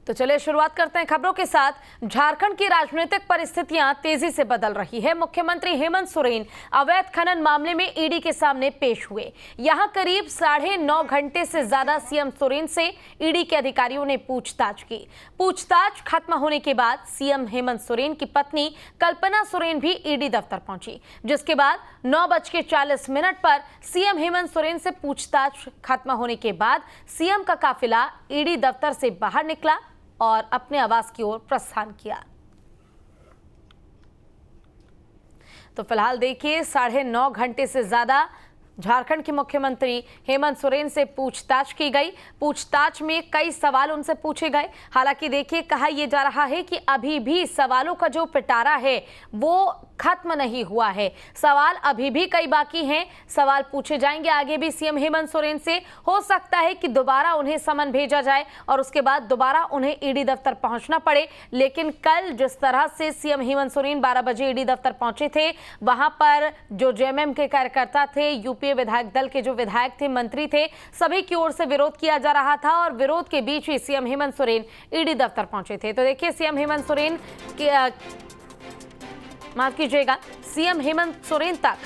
तो चलिए शुरुआत करते हैं खबरों के साथ। झारखंड की राजनीतिक परिस्थितियां तेजी से बदल रही है। मुख्यमंत्री हेमंत सोरेन अवैध खनन मामले में ईडी के सामने पेश हुए। यहां करीब 9.5 घंटे से ज्यादा सीएम सोरेन से ईडी के अधिकारियों ने पूछताछ की। पूछताछ खत्म होने के बाद सीएम हेमंत सोरेन की पत्नी कल्पना सोरेन भी ईडी दफ्तर पहुंची, जिसके बाद 9:40 पर सीएम हेमंत सोरेन से पूछताछ खत्म होने के बाद सीएम का काफिला ईडी दफ्तर से बाहर निकला और अपने आवास की ओर प्रस्थान किया। तो फिलहाल देखिए 9.5 घंटे से ज्यादा झारखंड के मुख्यमंत्री हेमंत सोरेन से पूछताछ की गई। पूछताछ में कई सवाल उनसे पूछे गए। हालांकि देखिए कहा यह जा रहा है कि अभी भी सवालों का जो पिटारा है वो खत्म नहीं हुआ है। सवाल अभी भी कई बाकी हैं। सवाल पूछे जाएंगे आगे भी सीएम हेमंत सोरेन से। हो सकता है कि दोबारा उन्हें समन भेजा जाए और उसके बाद दोबारा उन्हें ईडी दफ्तर पहुंचना पड़े। लेकिन कल जिस तरह से सीएम हेमंत सोरेन 12 बजे ईडी दफ्तर पहुंचे थे, वहां पर जो जेएमएम के कार्यकर्ता थे, यूपीए विधायक दल के जो विधायक थे, मंत्री थे, सभी की ओर से विरोध किया जा रहा था और विरोध के बीच ही सीएम हेमंत सोरेन ईडी दफ्तर पहुंचे थे। तो देखिए सीएम हेमंत सोरेन माफ कीजिएगा, सीएम हेमंत सोरेन तक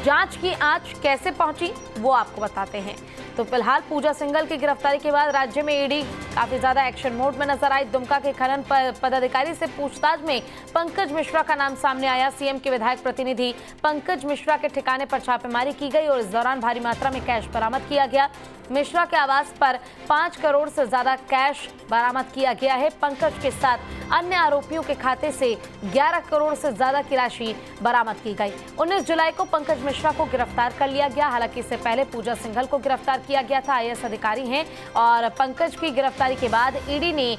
जांच की आंच कैसे पहुंची वो आपको बताते हैं। तो फिलहाल पूजा सिंघल की गिरफ्तारी के बाद राज्य में ईडी काफी ज्यादा एक्शन मोड में नजर आई। दुमका के खनन पदाधिकारी से पूछताछ में पंकज मिश्रा का नाम सामने आया। सीएम के विधायक प्रतिनिधि पंकज मिश्रा के ठिकाने पर छापेमारी की गई और इस दौरान भारी मात्रा में कैश बरामद किया गया। मिश्रा के आवास पर 5 करोड़ से ज्यादा कैश बरामद किया गया है। पंकज के साथ अन्य आरोपियों के खाते से 11 करोड़ से ज्यादा की राशि बरामद की गई। 19 जुलाई को पंकज मिश्रा को गिरफ्तार कर लिया गया। हालांकि इससे पहले पूजा सिंघल को गिरफ्तार किया गया था। आईएएस अधिकारी हैं और पंकज की गिरफ्तारी के बाद ईडी ने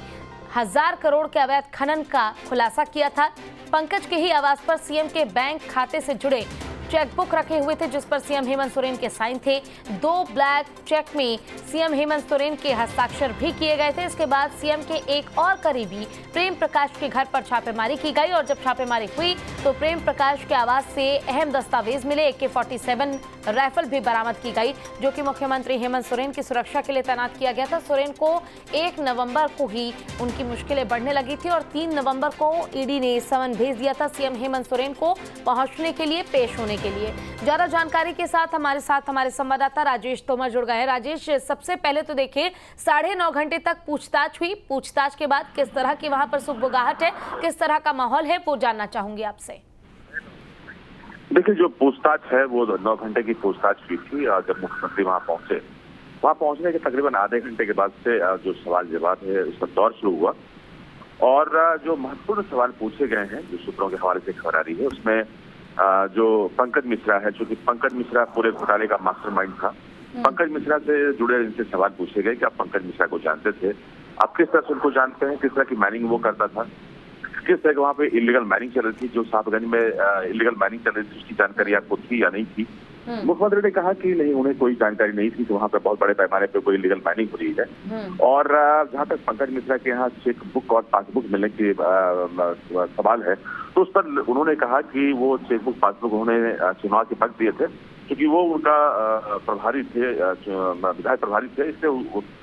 1000 करोड़ के अवैध खनन का खुलासा किया था। पंकज के ही आवास पर सीएम के बैंक खाते से जुड़े चेकबुक रखे हुए थे, जिस पर सीएम हेमंत सोरेन के साइन थे। 2 ब्लैक चेक में सीएम हेमंत सोरेन के हस्ताक्षर भी किए गए थे। इसके बाद सीएम के एक और करीबी प्रेम प्रकाश के घर पर छापेमारी की गई और जब छापेमारी हुई तो प्रेम प्रकाश के आवास से अहम दस्तावेज मिले। AK-47 राइफल भी बरामद की गई, जो कि मुख्यमंत्री हेमंत सोरेन की सुरक्षा के लिए तैनात किया गया था। सोरेन को 1 नवंबर को ही उनकी मुश्किलें बढ़ने लगी थी और 3 नवंबर को ईडी ने समन भेज दिया था सीएम हेमंत सोरेन को पहुंचने के लिए, पेश होने के लिए। ज्यादा जानकारी के साथ हमारे संवाददाता राजेश तोमर जुड़ गए हैं। राजेश, सबसे पहले तो देखिए 9.5 घंटे तक पूछताछ हुई। पूछताछ के बाद किस तरह की वहां पर सुगबुगाहट है, किस तरह का माहौल है, वो जानना चाहूंगी आपसे। देखिए जो पूछताछ है वो 9 घंटे की पूछताछ हुई थी। जब मुख्यमंत्री वहां पहुंचे, वहां पहुंचने के तकरीबन आधे घंटे के बाद से जो सवाल जवाब है उसका दौर शुरू हुआ और जो महत्वपूर्ण सवाल पूछे गए हैं, जो सूत्रों के हवाले से खबर आ रही है, उसमें जो पंकज मिश्रा है, चूंकि पंकज मिश्रा पूरे घोटाले का मास्टरमाइंड था, पंकज मिश्रा से जुड़े इनसे सवाल पूछे गए कि आप पंकज मिश्रा को जानते थे, आप किस तरह से उनको जानते हैं, किस तरह की माइनिंग वो करता था, किस तरह के वहाँ पे इलीगल माइनिंग चल रही थी, जो साहबगंज में इलीगल माइनिंग चल रही थी उसकी जानकारी आपको थी या नहीं थी। मुख्यमंत्री ने कहा कि नहीं, उन्हें कोई जानकारी नहीं थी कि वहाँ पे बहुत बड़े पैमाने पे कोई इलीगल माइनिंग हो रही है। और जहाँ तक पंकज मिश्रा के यहाँ चेक बुक और पासबुक मिलने के सवाल है, तो उस पर उन्होंने कहा कि वो चेकबुक पासबुक उन्होंने चुनाव के वक्त दिए थे, क्योंकि वो उनका प्रभारी थे, विधायक प्रभारी थे, इससे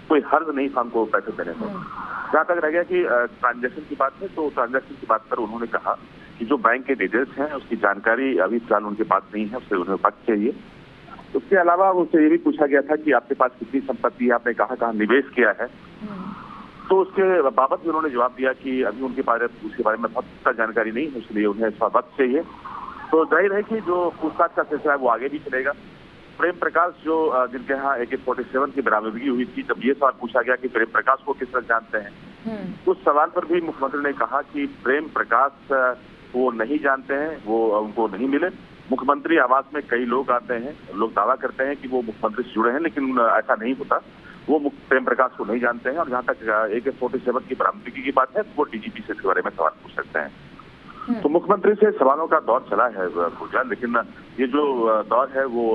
कोई हर्ज नहीं था उनको पैसे देने में। जहाँ तक रह गया कि ट्रांजैक्शन की बात है, तो ट्रांजैक्शन की बात पर उन्होंने कहा कि जो बैंक के डिटेल्स हैं उसकी जानकारी अभी फिलहाल उनके पास नहीं है, उससे उन्हें वक्त चाहिए। उसके अलावा उनसे ये भी पूछा गया था कि आपके पास कितनी संपत्ति है, आपने कहाँ निवेश किया है, तो उसके बाबत भी उन्होंने जवाब दिया कि अभी उसके बारे में बहुत जानकारी नहीं है, इसलिए उन्हें वक्त चाहिए। तो जाहिर है कि जो पूछताछ का सिलसिला है वो आगे भी चलेगा। प्रेम प्रकाश जो जिनके यहाँ AK-47 की बरामदगी हुई थी, जब ये सवाल पूछा गया कि प्रेम प्रकाश को किस तरह जानते हैं, उस सवाल पर भी मुख्यमंत्री ने कहा कि प्रेम प्रकाश वो नहीं जानते हैं, वो उनको नहीं मिले। मुख्यमंत्री आवास में कई लोग आते हैं, लोग दावा करते हैं कि वो मुख्यमंत्री से जुड़े हैं, लेकिन ऐसा नहीं होता। वो प्रेम प्रकाश को नहीं जानते हैं और जहाँ तक AK-47 की बरामदगी की बात है, वो DGP से इसके बारे में सवाल पूछ सकते हैं। तो मुख्यमंत्री से सवालों का दौर चला है पूजा, लेकिन ये जो दौर है वो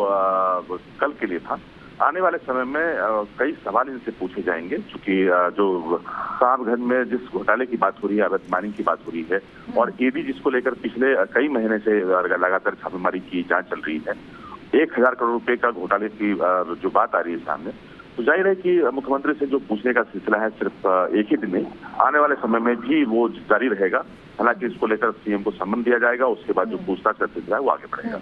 कल के लिए था। आने वाले समय में कई सवाल इनसे पूछे जाएंगे, क्योंकि जो साहबगंज में जिस घोटाले की बात हो रही है, अवैध माइनिंग की बात हो रही है, और ईडी जिसको लेकर पिछले कई महीने से लगातार छापेमारी की जांच चल रही है, 1000 करोड़ रुपए का घोटाले की जो बात आ रही है सामने, तो जाहिर है कि मुख्यमंत्री से जो पूछने का सिलसिला है सिर्फ एक ही दिन नहीं, आने वाले समय में भी वो जारी रहेगा। हालांकि इसको लेकर सीएम को सम्मन दिया जाएगा, उसके बाद जो पूछताछ का सिलसिला है वो आगे बढ़ेगा।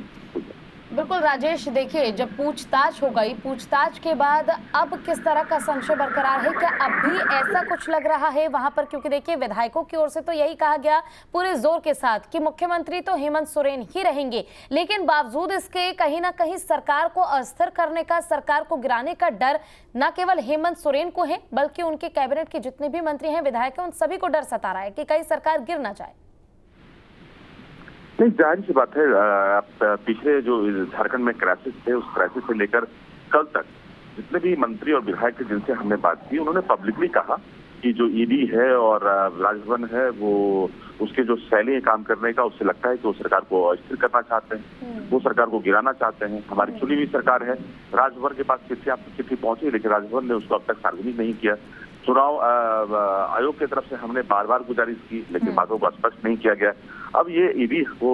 बिल्कुल राजेश, देखिए जब पूछताछ हो गई, पूछताछ के बाद अब किस तरह का संशय बरकरार है? क्या अब भी ऐसा कुछ लग रहा है वहां पर? क्योंकि देखिए विधायकों की ओर से तो यही कहा गया पूरे जोर के साथ कि मुख्यमंत्री तो हेमंत सोरेन ही रहेंगे, लेकिन बावजूद इसके कहीं ना कहीं सरकार को अस्थिर करने का, सरकार को गिराने का डर न केवल हेमंत सोरेन को है बल्कि उनके कैबिनेट के जितने भी मंत्री हैं, विधायक हैं, उन सभी को डर सता रहा है कि कहीं सरकार गिर ना जाए। नहीं, जाहिर सी बात है, पिछले जो झारखंड में क्राइसिस थे, उस क्राइसिस से लेकर कल तक जितने भी मंत्री और विधायक थे जिनसे हमने बात की, उन्होंने पब्लिकली कहा कि जो ईडी है और राजभवन है वो उसके जो शैली है काम करने का, उससे लगता है कि वो सरकार को अस्थिर करना चाहते हैं, वो सरकार को गिराना चाहते हैं। हमारी चुनी हुई सरकार है, राजभवन के पास चिट्ठी पहुंची, लेकिन राजभवन ने उसको अब तक सार्वजनिक नहीं किया। चुनाव आयोग की तरफ से हमने बार बार गुजारिश की, लेकिन बातों को स्पष्ट नहीं किया गया। अब ये ईडी को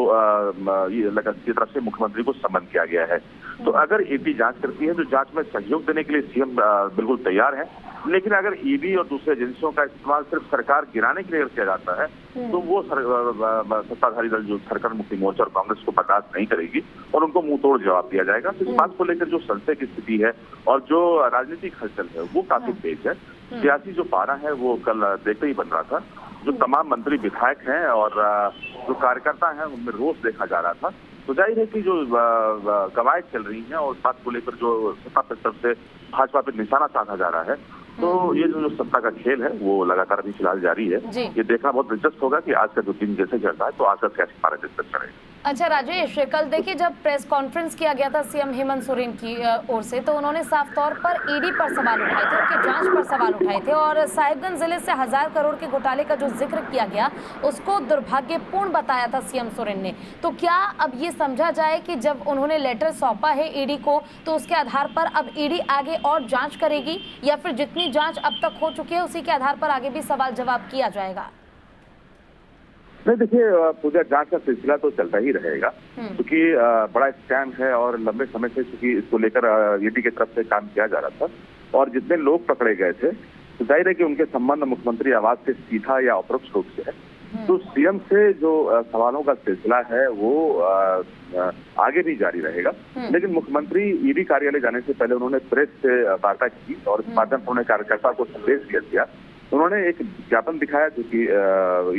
की तरफ से मुख्यमंत्री को सम्मन किया गया है। तो अगर ईडी जांच करती है तो जांच में सहयोग देने के लिए सीएम बिल्कुल तैयार है, लेकिन अगर ईडी और दूसरे एजेंसियों का इस्तेमाल सिर्फ सरकार गिराने के लिए किया जाता है तो वो सत्ताधारी दल जो झारखंड मुक्ति मोर्चा और कांग्रेस को बर्दाश्त नहीं करेगी और उनको मुंह तोड़ जवाब दिया जाएगा। तो इस बात को लेकर जो संशय की स्थिति है और जो राजनीतिक हलचल है वो काफी तेज है। सियासी जो पारा है वो कल देखते ही बन रहा था। जो तमाम मंत्री विधायक हैं और जो कार्यकर्ता हैं उनमें रोष देखा जा रहा था। तो जाहिर है कि जो कवायद चल रही हैं और उस बात को लेकर जो सत्ता की तरफ से भाजपा पर निशाना साधा जा रहा है, तो ये जो सत्ता का खेल है वो लगातार अभी फिलहाल जारी है। ये देखना बहुत दिलचस्प होगा कि आज का जो दिन जैसे चल रहा है तो आज का सियासी पारा किस तरह चलेगा। अच्छा राजेश, कल देखिए जब प्रेस कॉन्फ्रेंस किया गया था सीएम हेमंत सोरेन की ओर से, तो उन्होंने साफ तौर पर ईडी पर सवाल उठाए थे, उनके जांच पर सवाल उठाए थे और साहिबगंज जिले से 1000 करोड़ के घोटाले का जो जिक्र किया गया उसको दुर्भाग्यपूर्ण बताया था सीएम सोरेन ने। तो क्या अब ये समझा जाए कि जब उन्होंने लेटर सौंपा है ईडी को तो उसके आधार पर अब ईडी आगे और जांच करेगी, या फिर जितनी जांच अब तक हो चुकी है उसी के आधार पर आगे भी सवाल जवाब किया जाएगा? नहीं, देखिए पूजा, जांच का सिलसिला तो चलता ही रहेगा क्योंकि बड़ा स्कैम है और लंबे समय से चूंकि इसको लेकर ईडी की तरफ से काम किया जा रहा था और जितने लोग पकड़े गए थे तो जाहिर है कि उनके संबंध मुख्यमंत्री आवास से सीधा या अपरोक्ष रूप से है। तो सीएम से जो सवालों का सिलसिला है वो आगे भी जारी रहेगा। लेकिन मुख्यमंत्री ईडी कार्यालय जाने से पहले उन्होंने प्रेस से वार्ता की और इस माध्यम से उन्होंने कार्यकर्ता को संदेश दिया। उन्होंने एक ज्ञापन दिखाया जो कि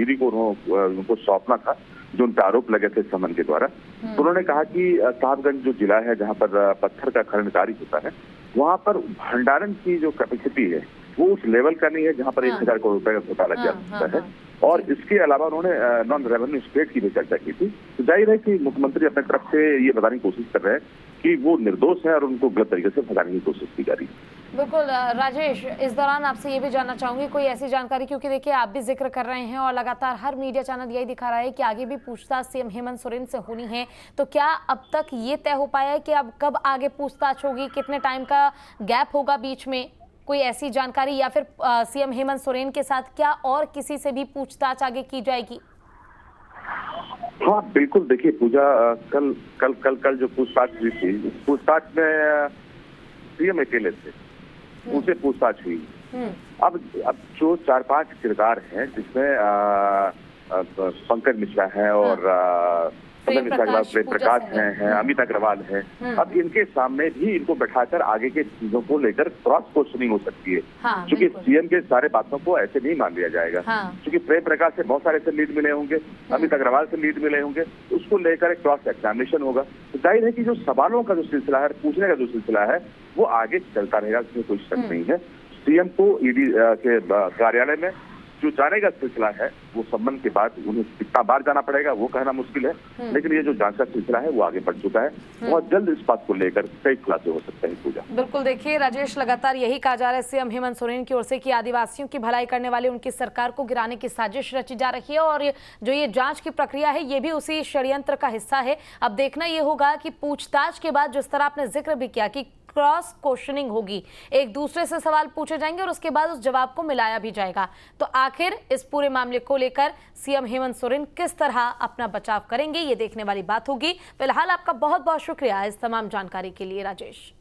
ईडी को उनको सौंपना था, जो उन पर आरोप लगे थे समन के द्वारा। तो उन्होंने कहा कि साहिबगंज जो जिला है जहां पर पत्थर का खनन कार्य होता है, वहां पर भंडारण की जो कैपेसिटी है वो उस लेवल का नहीं है जहां पर 1000 करोड़ रुपए का घोटाला किया सकता है। और इसके अलावा उन्होंने नॉन रेवेन्यू स्टेट की भी चर्चा की थी। तो जाहिर है कि मुख्यमंत्री अपने तरफ से ये बताने की कोशिश कर रहे हैं कि वो निर्दोष है और उनको गलत तरीके से फंसाने की कोशिश की जा रही है। बिल्कुल राजेश, इस दौरान आपसे ये भी जानना चाहूंगी कोई ऐसी जानकारी, क्योंकि देखिए आप भी जिक्र कर रहे हैं और लगातार हर मीडिया चैनल यही दिखा रहा है कि आगे भी पूछताछ सीएम हेमंत सोरेन से होनी है, तो क्या अब तक ये तय हो पाया है कि अब कब आगे पूछताछ होगी, कितने टाइम का गैप होगा बीच में? कोई ऐसी जानकारी, या फिर सीएम हेमंत सोरेन के साथ क्या और किसी से भी पूछताछ आगे की जाएगी? हाँ बिल्कुल, देखिए पूजा, कल जो पूछताछ हुई थी, पूछताछ में सीएम अकेले थे, उनसे पूछताछ हुई। अब जो 4-5 किरदार हैं जिसमें पंकज मिश्रा है और प्रेम प्रकाश हैं, अमित अग्रवाल है, अब इनके सामने भी इनको बैठाकर आगे के चीजों को लेकर क्रॉस क्वेश्चनिंग हो सकती है। क्योंकि सीएम के सारे बातों को ऐसे नहीं मान लिया जाएगा। क्योंकि प्रेम प्रकाश से बहुत सारे से लीड मिले होंगे, अमित अग्रवाल से लीड मिले होंगे, उसको लेकर एक क्रॉस एग्जामिनेशन होगा। तो जाहिर है कि जो सवालों का जो सिलसिला है, पूछने का जो सिलसिला है वो आगे चलता रहेगा, इसमें कोई शक नहीं है। सीएम को ईडी के कार्यालय में जो जाने का सिलसिला है वो सम्मन के बाद उन्हें कितना बार जाना पड़ेगा वो कहना मुश्किल है, लेकिन ये जो जांच का सिलसिला है वो आगे बढ़ चुका है। बहुत जल्द इस बात को लेकर कई खुलासे हो सकते हैं पूजा। बिल्कुल, देखिए राजेश, लगातार यही कहा जा रहा है सीएम हेमंत सोरेन की ओर से कि आदिवासियों की भलाई करने वाली उनकी सरकार को गिराने की साजिश रची जा रही है और जो ये जांच की प्रक्रिया है ये भी उसी षड्यंत्र का हिस्सा है। अब देखना ये होगा कि पूछताछ के बाद जिस तरह आपने जिक्र भी किया कि क्रॉस क्वेश्चनिंग होगी, एक दूसरे से सवाल पूछे जाएंगे और उसके बाद उस जवाब को मिलाया भी जाएगा, तो आखिर इस पूरे मामले को लेकर सीएम हेमंत सोरेन किस तरह अपना बचाव करेंगे ये देखने वाली बात होगी। फिलहाल आपका बहुत बहुत शुक्रिया इस तमाम जानकारी के लिए राजेश।